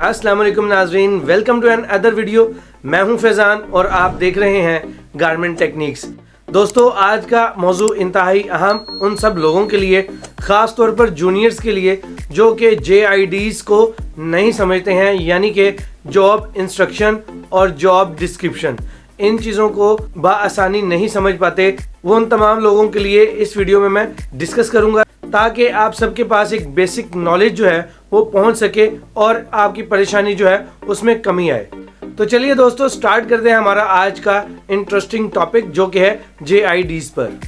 अस्सलाम वालेकुम नाजरीन, welcome to another video. मैं हूं फैज़ान और आप देख रहे हैं गारमेंट टेक्निक्स। दोस्तों, आज का मौजू इंतहाई अहम उन सब लोगों के लिए, ख़ास तौर पर जूनियर्स के लिए जो कि JIDs को नहीं समझते हैं, यानी कि जॉब इंस्ट्रक्शन और जॉब डिस्क्रिप्शन, इन चीज़ों को बआसानी नहीं समझ पाते। वो उन तमाम लोगों के लिए इस वीडियो में मैं डिस्कस करूँगा ताकि आप सबके पास एक बेसिक नॉलेज जो है वो पहुंच सके और आपकी परेशानी जो है उसमें कमी आए। तो चलिए दोस्तों, स्टार्ट करते हैं हमारा आज का इंटरेस्टिंग टॉपिक जो कि है JIDs पर।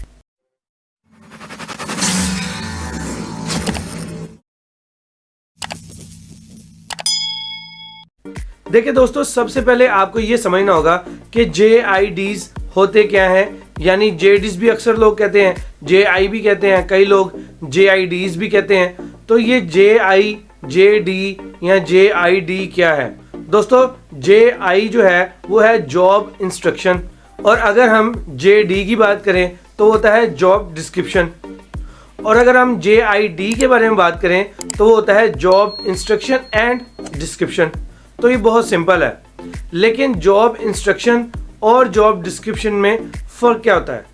देखिए दोस्तों, सबसे पहले आपको ये समझना होगा कि JIDs होते क्या हैं। यानी JIDs भी अक्सर लोग कहते हैं, JI भी कहते हैं, कई लोग JIDs भी कहते हैं। तो ये JI, JD या JID क्या है? दोस्तों, JI जो है वो है जॉब इंस्ट्रक्शन, और अगर हम JD की बात करें तो होता है जॉब डिस्क्रिप्शन, और अगर हम JID के बारे में बात करें तो वो होता है जॉब इंस्ट्रक्शन एंड डिस्क्रिप्शन। तो ये बहुत सिंपल है, लेकिन जॉब इंस्ट्रक्शन और जॉब डिस्क्रिप्शन में फ़र्क क्या होता है,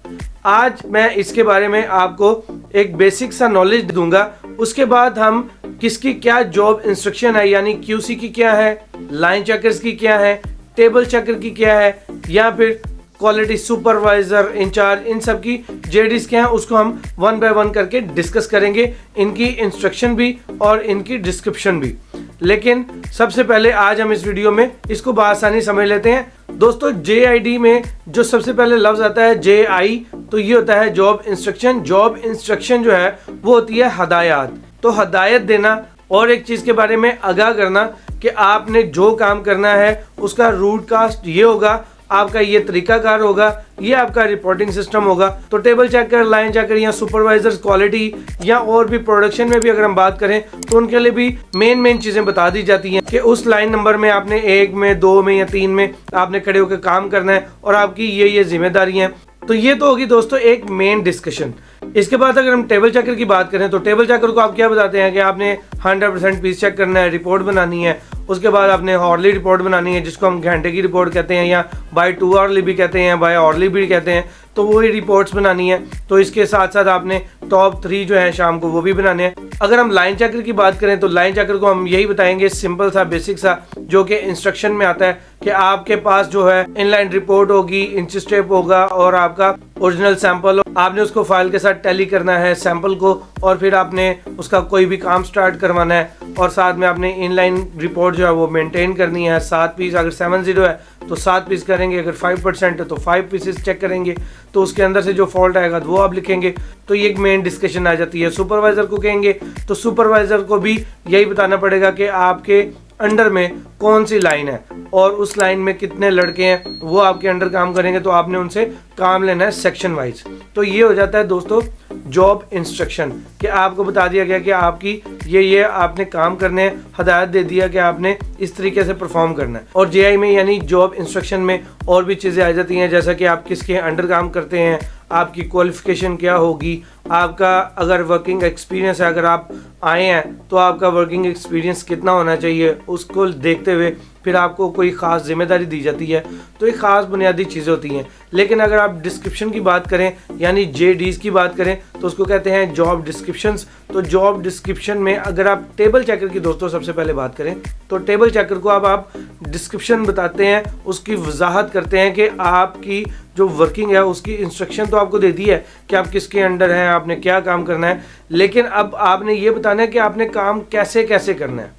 आज मैं इसके बारे में आपको एक बेसिक सा नॉलेज दूंगा। उसके बाद हम किसकी क्या जॉब इंस्ट्रक्शन है, यानी QC की क्या है, लाइन चेकर्स की क्या है, टेबल चेकर की क्या है, या फिर क्वालिटी सुपरवाइजर इंचार्ज, इन सब की JDs क्या है, उसको हम वन बाय वन करके डिस्कस करेंगे, इनकी इंस्ट्रक्शन भी और इनकी डिस्क्रिप्शन भी। लेकिन सबसे पहले आज हम इस वीडियो में इसको बआसानी समझ लेते हैं। दोस्तों, JID में जो सबसे पहले लफ्ज़ आता है JI, तो ये होता है जॉब इंस्ट्रक्शन। जॉब इंस्ट्रक्शन जो है वो होती है हदायत। तो हदायत देना और एक चीज़ के बारे में आगाह करना कि आपने जो काम करना है उसका रूट कास्ट ये होगा, आपका ये तरीकाकार होगा, ये आपका रिपोर्टिंग सिस्टम होगा। तो टेबल चेकर, लाइन चेकर या सुपरवाइजर्स क्वालिटी या और भी प्रोडक्शन में भी अगर हम बात करें तो उनके लिए भी मेन चीज़ें बता दी जाती हैं कि उस लाइन नंबर में आपने 1 में, 2 में या 3 में आपने खड़े होकर काम करना है और आपकी ये जिम्मेदारियाँ हैं। तो ये तो होगी दोस्तों एक मेन डिस्कशन। इसके बाद अगर हम टेबल चेकर की बात करें तो टेबल चेकर को आप क्या बताते हैं कि आपने 100% पीस चेक करना है, रिपोर्ट बनानी है। उसके बाद आपने हॉर्ली रिपोर्ट बनानी है, जिसको हम घंटे की रिपोर्ट कहते हैं, या बाय 2 आवरली भी कहते हैं, बाय आवरली भी कहते हैं। तो वही रिपोर्ट्स बनानी है। तो इसके साथ साथ आपने टॉप 3 जो है शाम को वो भी बनाने हैं। अगर हम लाइन चेकर की बात करें तो लाइन चेकर को हम यही बताएंगे, सिंपल सा बेसिक सा, जो कि इंस्ट्रक्शन में आता है कि आपके पास जो है इनलाइन रिपोर्ट होगी, इंच स्टेप होगा और आपका ओरिजिनल सैंपल, आपने उसको फाइल के साथ टैली करना है सैंपल को, और फिर आपने उसका कोई भी काम स्टार्ट करवाना है, और साथ में आपने इनलाइन रिपोर्ट जो है वो मेंटेन करनी है। 7 पीस, अगर 70 है तो 7 पीस करेंगे, अगर 5% है तो 5 पीसेस चेक करेंगे। तो उसके अंदर से जो फॉल्ट आएगा वो आप लिखेंगे। तो ये एक मेन डिस्कशन आ जाती है। सुपरवाइजर को कहेंगे तो सुपरवाइजर को भी यही बताना पड़ेगा कि आपके अंडर में कौन सी लाइन है और उस लाइन में कितने लड़के हैं, वो आपके अंडर काम करेंगे, तो आपने उनसे काम लेना है सेक्शन वाइज। तो ये हो जाता है दोस्तों जॉब इंस्ट्रक्शन, कि आपको बता दिया गया कि आपकी ये आपने काम करने हैं, हदायत दे दिया कि आपने इस तरीके से परफॉर्म करना है। और JI में यानी जॉब इंस्ट्रक्शन में और भी चीज़ें आ जाती हैं, जैसा कि आप किसके अंडर काम करते हैं, आपकी क्वालिफिकेशन क्या होगी, आपका अगर वर्किंग एक्सपीरियंस है, अगर आप आए हैं तो आपका वर्किंग एक्सपीरियंस कितना होना चाहिए, उसको देखते हुए फिर आपको कोई ख़ास जिम्मेदारी दी जाती है। तो ये ख़ास बुनियादी चीज़ें होती हैं। लेकिन अगर आप डिस्क्रिप्शन की बात करें यानी JDs की बात करें तो उसको कहते हैं जॉब डिस्क्रिप्शंस। तो जॉब डिस्क्रिप्शन में अगर आप टेबल चेकर की दोस्तों सबसे पहले बात करें तो टेबल चेकर को आप डिस्क्रिप्शन बताते हैं, उसकी वजाहत करते हैं कि आपकी जो वर्किंग है उसकी इंस्ट्रक्शन तो आपको दे दी है कि आप किसके अंडर हैं, आपने क्या काम करना है, लेकिन अब आपने ये बताना है कि आपने काम कैसे कैसे करना है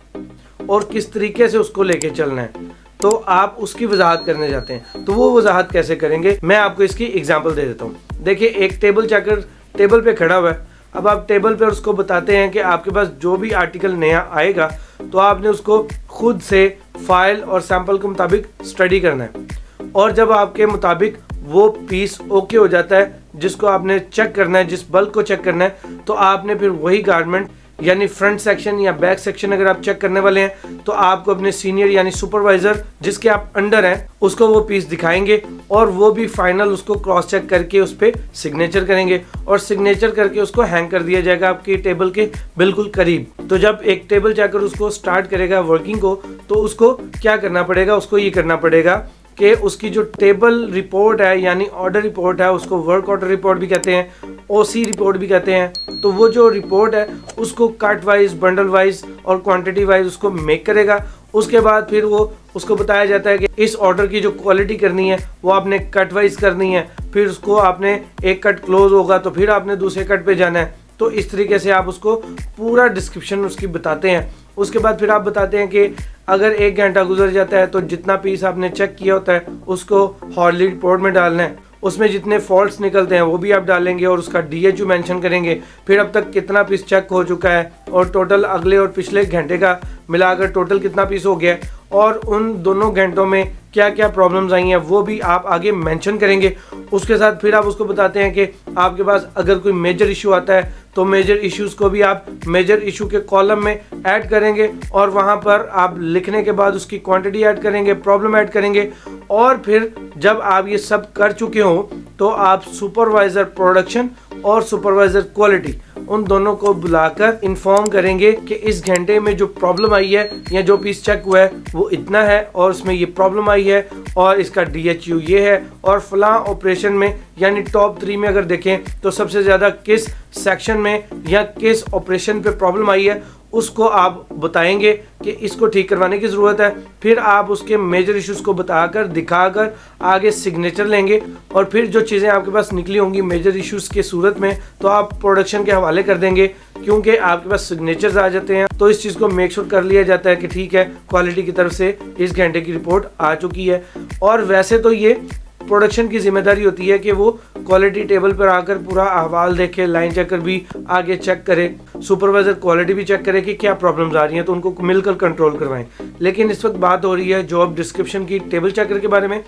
और किस तरीके से उसको लेके चलना है। तो आप उसकी वजाहत करने जाते हैं। तो वो वजाहत कैसे करेंगे, मैं आपको इसकी एग्जांपल दे देता हूँ। देखिए, एक टेबल चेकर टेबल पे खड़ा हुआ है। अब आप टेबल पे उसको बताते हैं कि आपके पास जो भी आर्टिकल नया आएगा तो आपने उसको खुद से फाइल और सैंपल के मुताबिक स्टडी करना है, और जब आपके मुताबिक वो पीस ओके हो जाता है जिसको आपने चेक करना है, जिस बल्क को चेक करना है, तो आपने फिर वही गारमेंट यानी फ्रंट सेक्शन या बैक सेक्शन अगर आप चेक करने वाले हैं तो आपको अपने सीनियर यानी सुपरवाइजर जिसके आप अंडर हैं उसको वो पीस दिखाएंगे और वो भी फाइनल उसको क्रॉस चेक करके उस पर सिग्नेचर करेंगे और सिग्नेचर करके उसको हैंग कर दिया जाएगा आपकी टेबल के बिल्कुल करीब। तो जब एक टेबल चेकर उसको स्टार्ट करेगा वर्किंग को तो उसको क्या करना पड़ेगा, उसको ये करना पड़ेगा कि उसकी जो टेबल रिपोर्ट है यानी ऑर्डर रिपोर्ट है, उसको वर्क ऑर्डर रिपोर्ट भी कहते हैं, ओसी रिपोर्ट भी कहते हैं। तो वो जो रिपोर्ट है उसको कट वाइज, बंडल वाइज और क्वांटिटी वाइज उसको मेक करेगा। उसके बाद फिर वो उसको बताया जाता है कि इस ऑर्डर की जो क्वालिटी करनी है वो आपने कट वाइज करनी है, फिर उसको आपने एक कट क्लोज होगा तो फिर आपने दूसरे कट पे जाना है। तो इस तरीके से आप उसको पूरा डिस्क्रिप्शन उसकी बताते हैं। उसके बाद फिर आप बताते हैं कि अगर 1 घंटा गुजर जाता है तो जितना पीस आपने चेक किया होता है उसको हॉर्ली रिपोर्ट में डालना है, उसमें जितने फॉल्ट्स निकलते हैं वो भी आप डालेंगे और उसका DHU मेंशन करेंगे, फिर अब तक कितना पीस चेक हो चुका है और टोटल अगले और पिछले घंटे का मिलाकर टोटल कितना पीस हो गया और उन दोनों घंटों में क्या क्या प्रॉब्लम्स आई हैं वो भी आप आगे मेंशन करेंगे। उसके साथ फिर आप उसको बताते हैं कि आपके पास अगर कोई मेजर इशू आता है तो मेजर इश्यूज को भी आप मेजर इशू के कॉलम में ऐड करेंगे और वहां पर आप लिखने के बाद उसकी क्वांटिटी ऐड करेंगे, प्रॉब्लम ऐड करेंगे और फिर जब आप ये सब कर चुके हो तो आप सुपरवाइजर प्रोडक्शन और सुपरवाइजर क्वालिटी उन दोनों को बुलाकर इन्फॉर्म करेंगे कि इस घंटे में जो प्रॉब्लम आई है या जो पीस चेक हुआ है वो इतना है और उसमें ये प्रॉब्लम आई है और इसका DHU ये है और फलां ऑपरेशन में यानी टॉप 3 में अगर देखें तो सबसे ज़्यादा किस सेक्शन में या किस ऑपरेशन पे प्रॉब्लम आई है उसको आप बताएंगे कि इसको ठीक करवाने की ज़रूरत है। फिर आप उसके मेजर इश्यूज़ को बताकर दिखाकर आगे सिग्नेचर लेंगे और फिर जो चीज़ें आपके पास निकली होंगी मेजर इश्यूज़ के सूरत में तो आप प्रोडक्शन के हवाले कर देंगे क्योंकि आपके पास सिग्नेचर्स आ जाते हैं। तो इस चीज़ को मेक श्योर कर लिया जाता है कि ठीक है क्वालिटी की तरफ से इस घंटे की रिपोर्ट आ चुकी है। और वैसे तो ये प्रोडक्शन की जिम्मेदारी होती है कि वो क्वालिटी टेबल पर आकर पूरा अहवाल देखे, लाइन चेकर भी आगे चेक करे, सुपरवाइजर क्वालिटी भी चेक करे कि क्या प्रॉब्लम्स आ रही हैं तो उनको मिलकर कंट्रोल करवाएं। लेकिन इस वक्त बात हो रही है जॉब डिस्क्रिप्शन की टेबल चेकर के बारे में।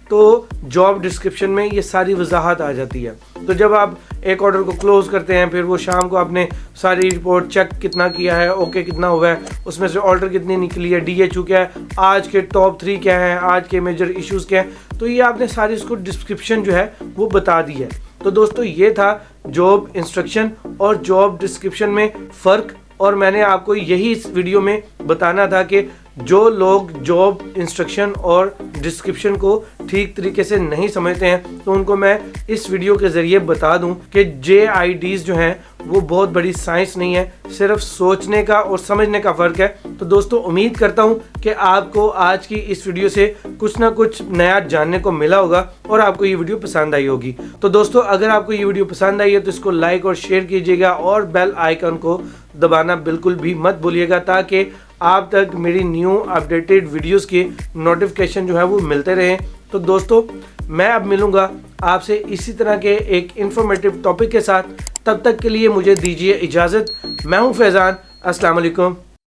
तो जॉब डिस्क्रिप्शन में ये सारी वजाहत आ जाती है। तो जब आप एक ऑर्डर को क्लोज करते हैं फिर वो शाम को आपने सारी रिपोर्ट चेक कितना किया है, ओके कितना हुआ है, उसमें से ऑर्डर कितनी निकली है, DHU क्या है, आज के टॉप 3 क्या है, आज के मेजर इश्यूज़ क्या हैं, तो ये आपने सारी इसको डिस्क्रिप्शन जो है वो बता दी है। तो दोस्तों ये था जॉब इंस्ट्रक्शन और जॉब डिस्क्रिप्शन में फ़र्क और मैंने आपको यही इस वीडियो में बताना था कि जो लोग जॉब इंस्ट्रक्शन और डिस्क्रिप्शन को ठीक तरीके से नहीं समझते हैं तो उनको मैं इस वीडियो के ज़रिए बता दूं कि JIDs जो हैं वो बहुत बड़ी साइंस नहीं है, सिर्फ सोचने का और समझने का फ़र्क है। तो दोस्तों उम्मीद करता हूं कि आपको आज की इस वीडियो से कुछ ना कुछ नया जानने को मिला होगा और आपको ये वीडियो पसंद आई होगी। तो दोस्तों अगर आपको ये वीडियो पसंद आई है तो इसको लाइक और शेयर कीजिएगा और बेल आइकन को दबाना बिल्कुल भी मत भूलिएगा ताकि आप तक मेरी न्यू अपडेटेड वीडियोस के नोटिफिकेशन जो है वो मिलते रहें। तो दोस्तों मैं अब मिलूँगा आपसे इसी तरह के एक इन्फॉर्मेटिव टॉपिक के साथ, तब तक के लिए मुझे दीजिए इजाज़त। मैं हूँ फैज़ान, अस्सलाम वालेकुम।